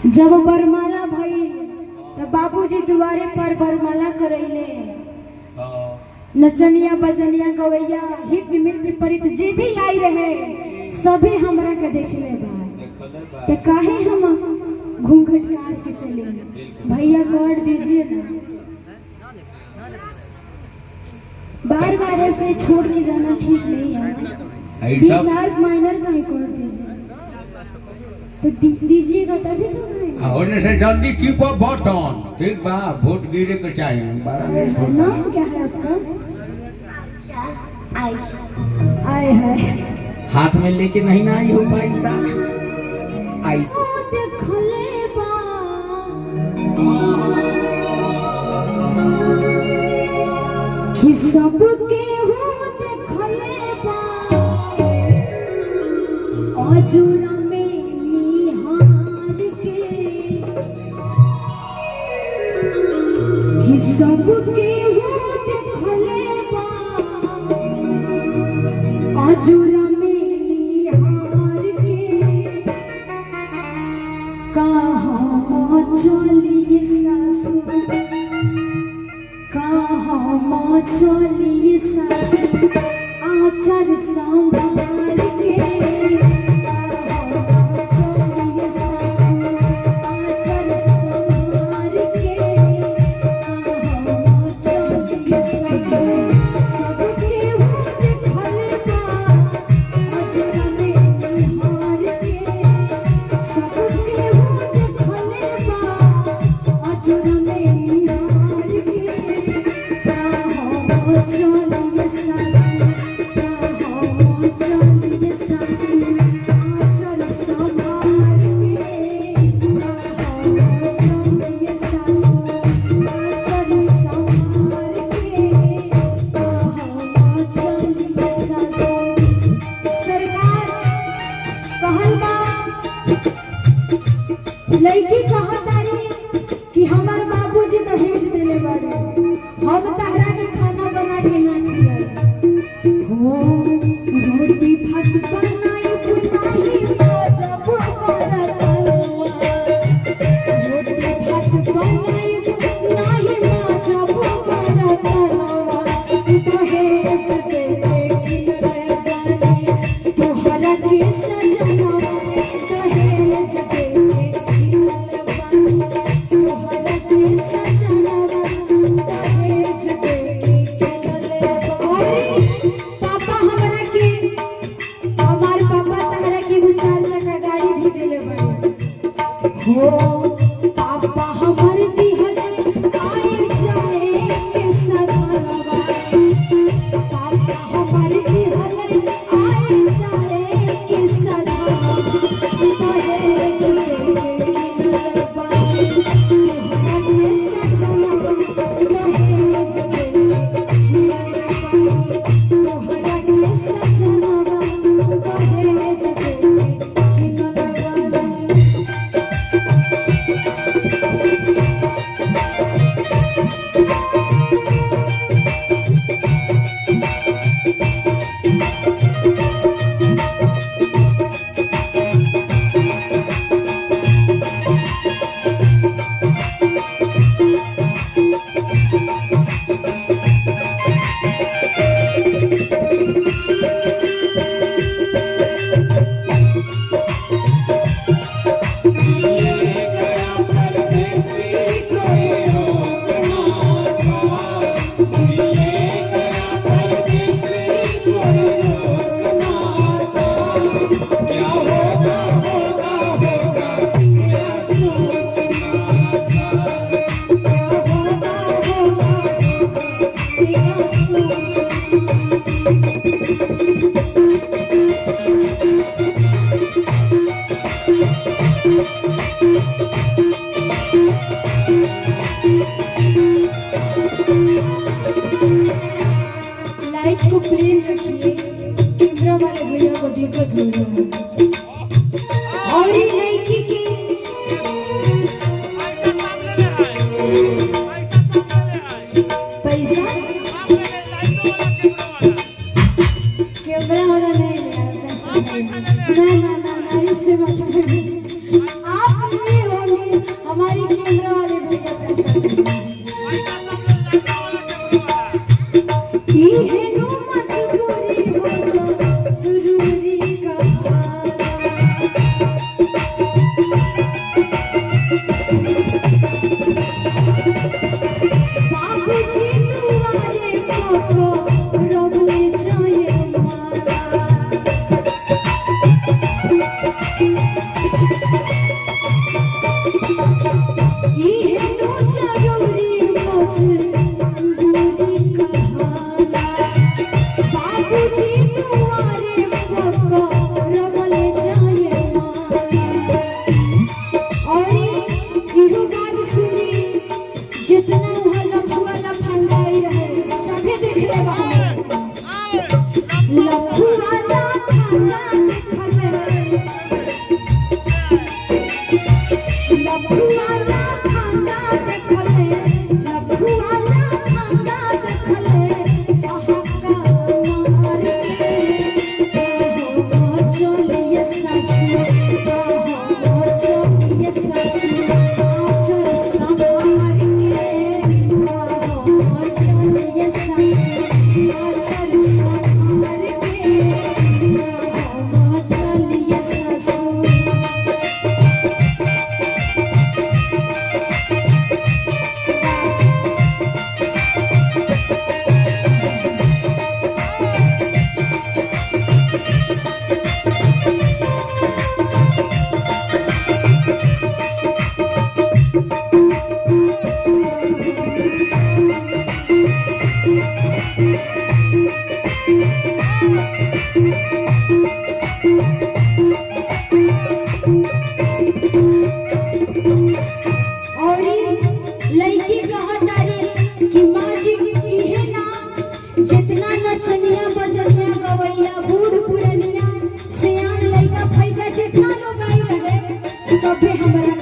जब बरमाला भई तो बाबूजी दुआरे पर बरमाला करैले। नचनिया बजनिया गवैया हित मित्र परित जे भी आई रहे सभी हमरा के देखले बा। तो काहे हम घूंघट काट के चले? भैया काट दीजिए ना, बार बार ऐसे छोड़ के जाना ठीक नहीं है। शार्प माइनर का ही काट दीजिए तो दीजिएगा तभी तो होने से जल्दी टिपो बटन, ठीक बा? वोट गिरे के चाहिए। नाम क्या है आपका? आयशा। आए है हाथ में लेके नहीं ना आई हो पैसा। आयशा देखले बा कि सबके हो देखले बा अजुरा सबके हो देखले बा अजुरा में निहार के कहाँ चलिए सासू, कहाँ चलिए सासू आचर संभाल के। लड़की कहा तारी कि हमार बाबूजी दहेज देले बाड़े, हम तहरा के खाना बना के ना खिया हो। रोटी भात बनाई पुनाई जब बनता, रोटी भात बनाई पुनाई जब बनता दहेज दे के किनरे गानी तोहरा के सजना दहेज दे हो। पापा हमार दिहले आए जाए के सधनवा, पापा हमार दिहले आए जाए के सधनवा दहेज दे के किनले बानी तोहरा के सजनवा दहेज दे के किनले बानी तोहरा के सजनवा दहेज दे के किनले बानी। लाइट को प्लेन रखिए, कैमरा वाले भैया को दिक्कत हो रहा है। और ये लड़की की पैसा कैमरा वाला नहीं यार, पैसा ना ना ना इससे मत आप नहीं होंगे हमारी कैमरा वाले भैया पैसा की है नो मजबूरी हो जो जरूरी का बाबूजी तुम्हारे को रोबले चाहिए माला ये नो जरूरी मजबूरी का हाला बाबूजी तुम्हारे को रोबले चाहिए माला और इहो बात सुनी जितना लफुआ लफंगाई रहे सभी देख ले लफुआ लफंगा देखले लफुआ लफंगा देखले लफुआ लफंगा देखले अहका मार के हो चलिए सासू हो चलिए सासू चल संभाल के हो चलिए सासू चल संभाल के हो चलिए सासू और लड़की कहतारी कि माँ जी इहे ना जितना नचनिया बजनिया गवैया बूढ़ पुरनिया सियान लड़का फैका जितना लोग आई रहे सभे हमरा